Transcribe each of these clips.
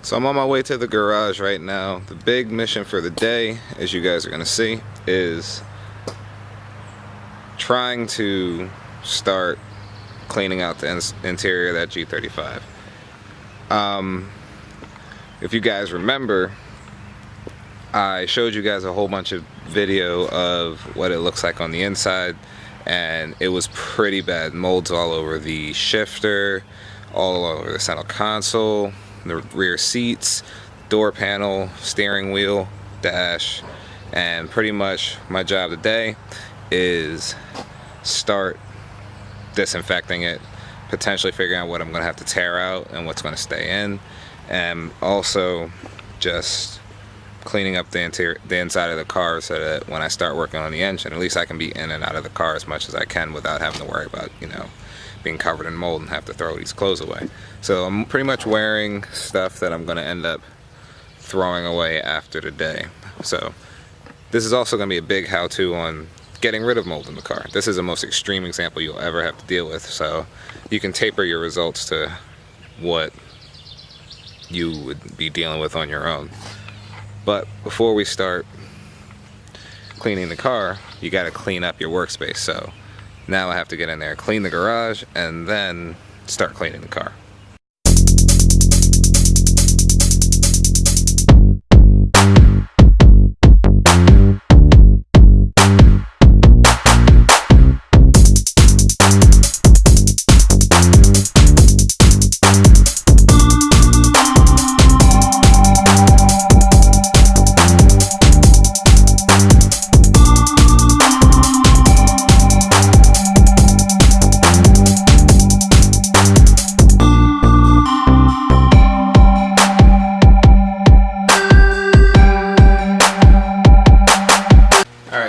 So I'm on my way to the garage right now. The big mission for the day, as you guys are going to see, is trying to start cleaning out the interior of that G35. If you guys remember, I showed you guys a whole bunch of video of what it looks like on the inside, and it was pretty bad. Molds all over the shifter, all over the center console, the rear seats, door panel, steering wheel, dash, and pretty much my job today is start disinfecting it, potentially figuring out what I'm going to have to tear out and what's going to stay in, and also just cleaning up the inside of the car so that when I start working on the engine, at least I can be in and out of the car as much as I can without having to worry about, you know, being covered in mold and have to throw these clothes away. So I'm pretty much wearing stuff that I'm going to end up throwing away after today. So this is also going to be a big how-to on getting rid of mold in the car. This is the most extreme example you'll ever have to deal with, so you can taper your results to what you would be dealing with on your own. But before we start cleaning the car, you got to clean up your workspace. So now I have to get in there, clean the garage, and then start cleaning the car.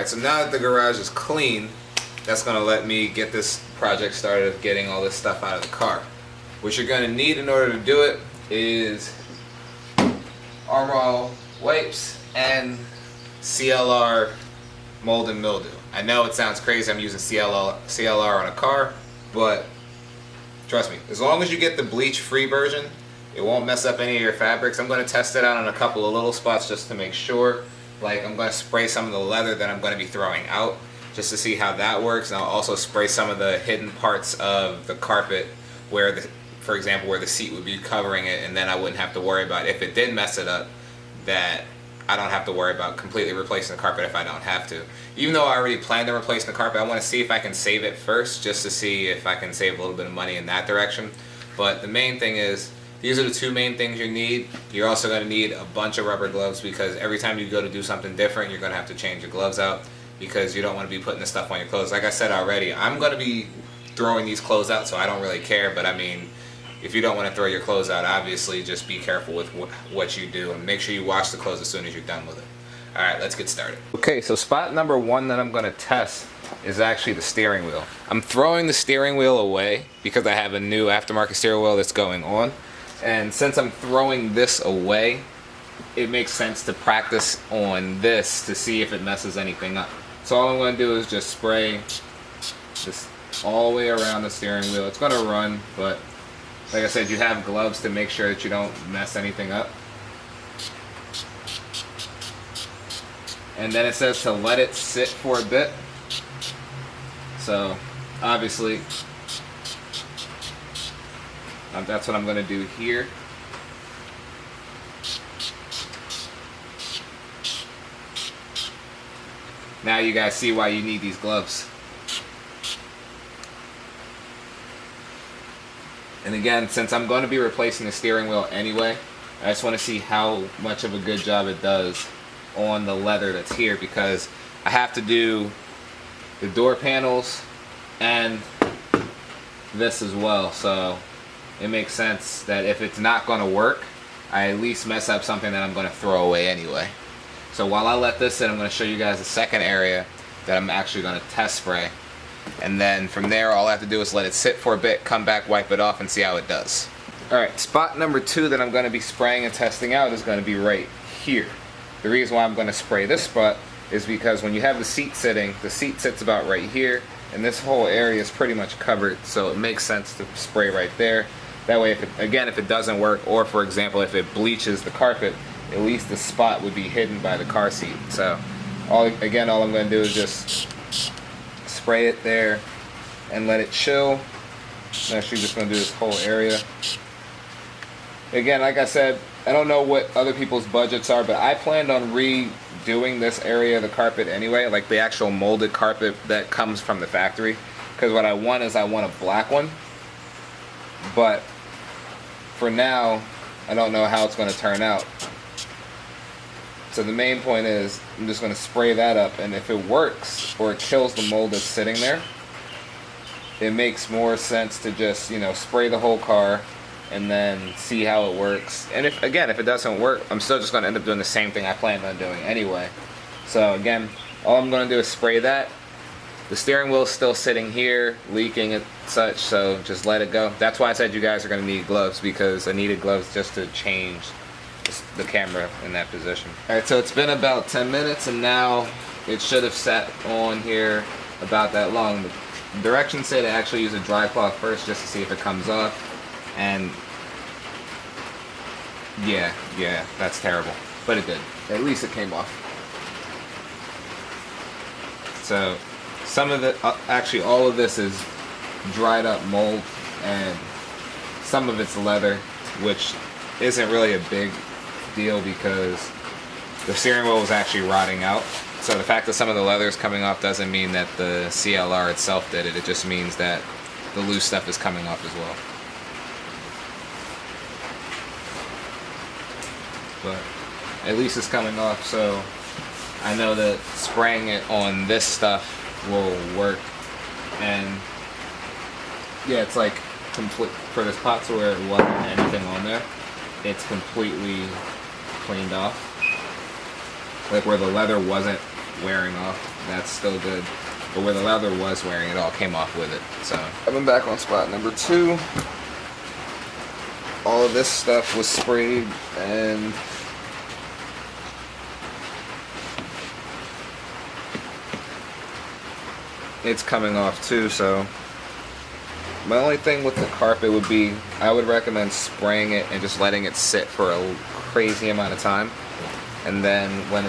So now that the garage is clean, that's going to let me get this project started of getting all this stuff out of the car. What you're going to need in order to do it is Armor All wipes and CLR mold and mildew. I know it sounds crazy I'm using CLR on a car, but trust me, as long as you get the bleach free version, it won't mess up any of your fabrics. I'm going to test it out on a couple of little spots just to make sure. Like, I'm going to spray some of the leather that I'm going to be throwing out just to see how that works, and I'll also spray some of the hidden parts of the carpet where, for example, where the seat would be covering it, and then I wouldn't have to worry about, if it did mess it up, that I don't have to worry about completely replacing the carpet if I don't have to. Even though I already planned on replacing the carpet, I want to see if I can save it first, just to see if I can save a little bit of money in that direction. But the main thing is, these are the two main things you need. You're also going to need a bunch of rubber gloves, because every time you go to do something different, you're going to have to change your gloves out, because you don't want to be putting this stuff on your clothes. Like I said already, I'm going to be throwing these clothes out, so I don't really care. But I mean, if you don't want to throw your clothes out, obviously just be careful with what you do, and make sure you wash the clothes as soon as you're done with it. Alright, let's get started. Okay, so spot number one that I'm going to test is actually the steering wheel. I'm throwing the steering wheel away because I have a new aftermarket steering wheel that's going on. And since I'm throwing this away, it makes sense to practice on this to see if it messes anything up. So all I'm going to do is just spray this all the way around the steering wheel. It's going to run, but like I said, you have gloves to make sure that you don't mess anything up. And then it says to let it sit for a bit. So obviously, that's what I'm going to do here. Now you guys see why you need these gloves. And again, since I'm going to be replacing the steering wheel anyway, I just want to see how much of a good job it does on the leather that's here, because I have to do the door panels and this as well. So it makes sense that if it's not going to work, I at least mess up something that I'm going to throw away anyway. So while I let this sit, I'm going to show you guys the second area that I'm actually going to test spray. And then from there, all I have to do is let it sit for a bit, come back, wipe it off, and see how it does. Alright, spot number two that I'm going to be spraying and testing out is going to be right here. The reason why I'm going to spray this spot is because when you have the seat sitting, the seat sits about right here, and this whole area is pretty much covered, so it makes sense to spray right there. That way, if it doesn't work, or for example, if it bleaches the carpet, at least the spot would be hidden by the car seat. So, all I'm going to do is just spray it there and let it chill. I'm actually just going to do this whole area. Again, like I said, I don't know what other people's budgets are, but I planned on redoing this area of the carpet anyway, like the actual molded carpet that comes from the factory. Because what I want is I want a black one. But for now, I don't know how it's going to turn out. So the main point is I'm just going to spray that up, and if it works or it kills the mold that's sitting there, it makes more sense to just, you know, spray the whole car and then see how it works. And if it doesn't work, I'm still just going to end up doing the same thing I planned on doing anyway. So again, all I'm going to do is spray that. The steering wheel's still sitting here, leaking and such, so just let it go. That's why I said you guys are going to need gloves, because I needed gloves just to change the camera in that position. Alright, so it's been about 10 minutes, and now it should have sat on here about that long. The directions say to actually use a dry cloth first just to see if it comes off. And yeah, that's terrible. But it did. At least it came off. So some of it, actually all of this is dried up mold, and some of it's leather, which isn't really a big deal because the steering wheel was actually rotting out. So the fact that some of the leather is coming off doesn't mean that the CLR itself did it. It just means that the loose stuff is coming off as well. But at least it's coming off, so I know that spraying it on this stuff will work. And yeah, it's like complete for the spots where it wasn't anything on there, it's completely cleaned off. Like where the leather wasn't wearing off, that's still good. But where the leather was wearing, it all came off with it. So I'm back on spot number 2. All of this stuff was sprayed, and it's coming off too. So my only thing with the carpet would be, I would recommend spraying it and just letting it sit for a crazy amount of time. And then when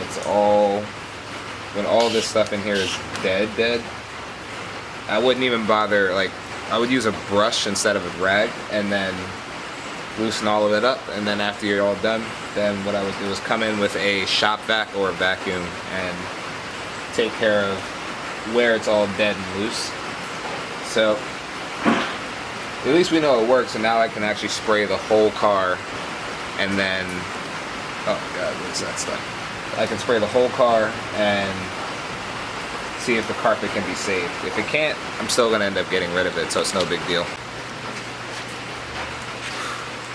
all this stuff in here is dead, I wouldn't even bother, like, I would use a brush instead of a rag and then loosen all of it up. And then after you're all done, then what I would do is come in with a shop vac or a vacuum and take care of where it's all dead and loose. So at least we know it works, and now I can actually spray the whole car, and then, oh god, what's that stuff? I can spray the whole car and see if the carpet can be saved. If it can't, I'm still going to end up getting rid of it, so it's no big deal.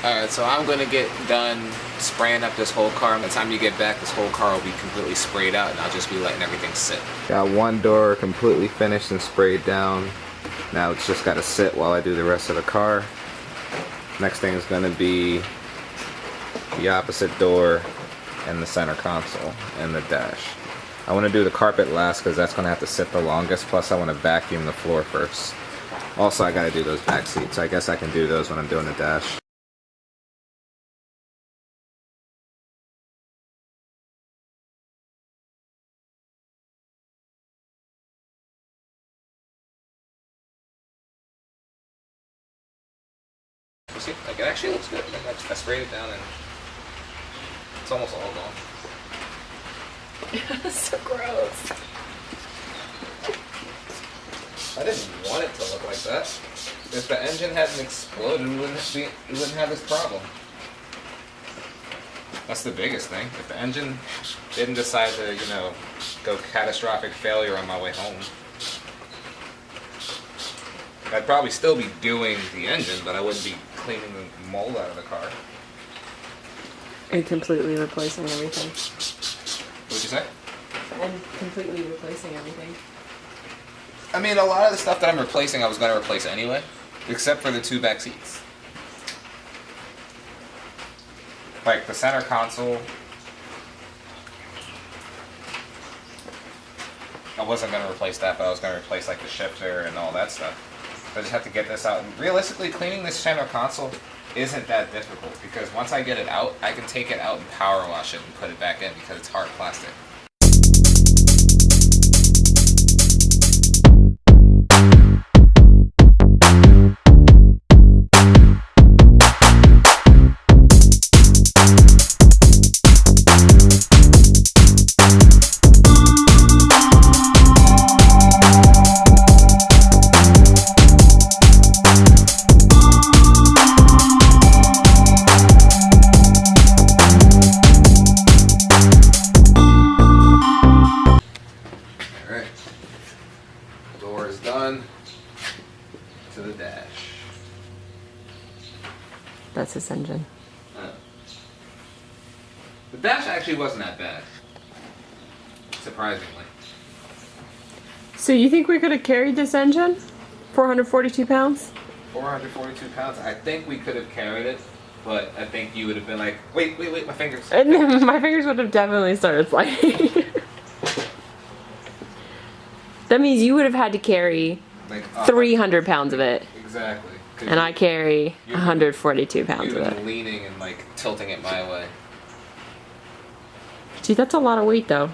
Alright, so I'm going to get done spraying up this whole car. By the time you get back, this whole car will be completely sprayed out, and I'll just be letting everything sit. Got one door completely finished and sprayed down. Now it's just got to sit while I do the rest of the car. Next thing is going to be the opposite door and the center console and the dash. I want to do the carpet last because that's going to have to sit the longest, plus I want to vacuum the floor first. Also, I got to do those back seats, so I guess I can do those when I'm doing the dash. See, like, it actually looks good. Like, I sprayed it down and it's almost all gone. So gross. I didn't want it to look like that. If the engine hadn't exploded, we wouldn't have this problem. That's the biggest thing. If the engine didn't decide to, you know, go catastrophic failure on my way home, I'd probably still be doing the engine, but I wouldn't be cleaning the mold out of the car. And completely replacing everything. What'd you say? And completely replacing everything. I mean, a lot of the stuff that I'm replacing, I was going to replace anyway, except for the 2 back seats. Like the center console, I wasn't going to replace that, but I was going to replace like the shifter and all that stuff. I just have to get this out. And realistically, cleaning this center console isn't that difficult because once I get it out, I can take it out and power wash it and put it back in because it's hard plastic. To the dash. That's his engine. The dash actually wasn't that bad, surprisingly. So you think we could have carried this engine? 442 pounds? 442 pounds. I think we could have carried it, but I think you would have been like, wait, my fingers. And then my fingers would have definitely started sliding. That means you would have had to carry like 300 pounds of it. Exactly. And I carry 142 pounds of You've it. been leaning and like tilting it my way. Gee, that's a lot of weight though.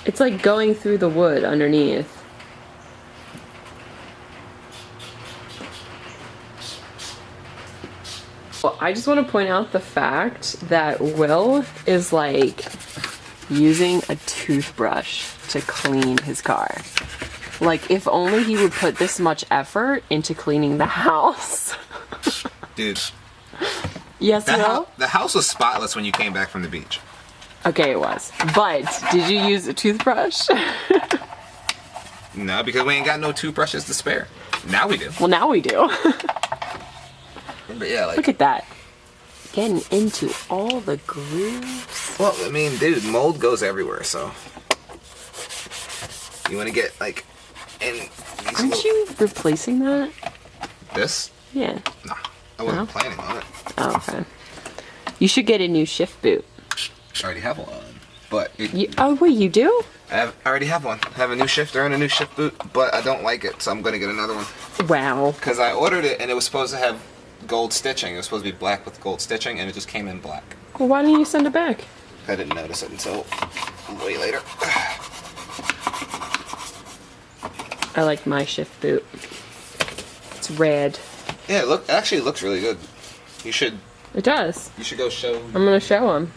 It's like going through the wood underneath. Well, I just want to point out the fact that Will is like using a toothbrush to clean his car. Like, if only he would put this much effort into cleaning the house. Dude. Yes, Will? The house was spotless when you came back from the beach. Okay, it was. But, did you use a toothbrush? No, because we ain't got no toothbrushes to spare. Now we do. Well, now we do. But yeah, like... Look at that. Getting into all the grooves. Well, I mean, dude, mold goes everywhere, so... You want to get, like... Aren't you replacing that? This? Yeah. Nah, I wasn't planning on it. Oh, okay. You should get a new shift boot. I already have one, but... Oh, wait, you do? I already have one. I have a new shifter and a new shift boot, but I don't like it, so I'm going to get another one. Wow. Because I ordered it, and it was supposed to have gold stitching. It was supposed to be black with gold stitching, and it just came in black. Well, why didn't you send it back? I didn't notice it until way later. I like my shift boot. It's red. Yeah, it actually looks really good. You should... It does. You should go show... I'm gonna show him.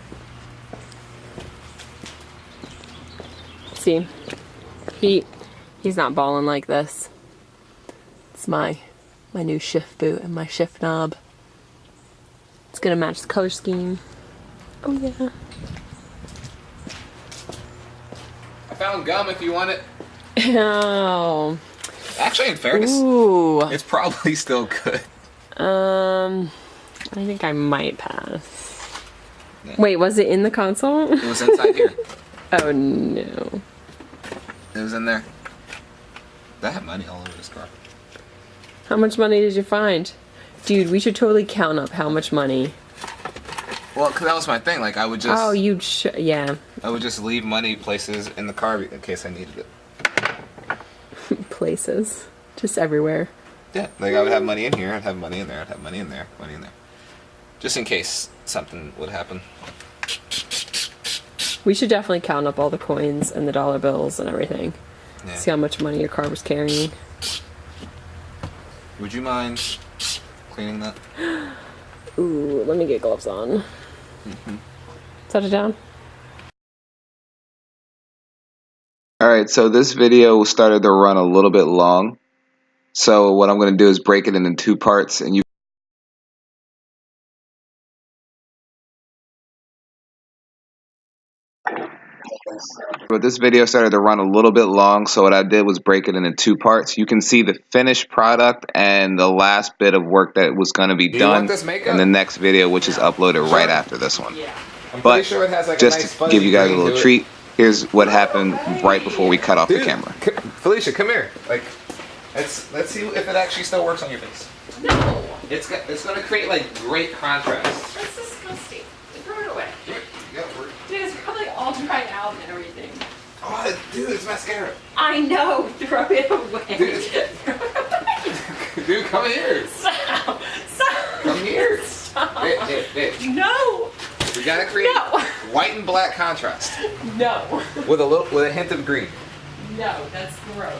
See? He's not balling like this. It's my new shift boot and my shift knob. It's gonna match the color scheme. Oh yeah. I found gum if you want it. Oh. Actually, in fairness, Ooh. it's probably still good. I think I might pass. Yeah. Wait, was it in the console? It was inside here. Oh no. It was in there. I have money all over this car. How much money did you find? Dude, we should totally count up how much money. Well, because that was my thing. Like, I would just... Oh, yeah. I would just leave money places in the car in case I needed it. Places. Just everywhere. Yeah, like I would have money in here, I'd have money in there, I'd have money in there, money in there. Just in case something would happen. We should definitely count up all the coins and the dollar bills and everything. Yeah. See how much money your car was carrying. Would you mind cleaning that? Ooh, let me get gloves on. Set it down. Alright, so this video started to run a little bit long. So what I'm going to do is break it into 2 parts, and you... But this video started to run a little bit long, so what I did was break it into 2 parts. You can see the finished product and the last bit of work that was going to be done in the next video, which is uploaded right after this one. Yeah. But just to give you guys a little treat, here's what happened right before we cut off the camera. Felicia, come here. Like, let's see if it actually still works on your face. No. It's gonna create like great contrast. That's disgusting. Throw it away. Yeah, Dude, it's probably all dried out and everything. oh, dude, it's mascara. I know. Throw it away. Dude, dude, come here. Stop. Stop. No! We gotta create No. white and black contrast No. with a hint of green. No, that's gross.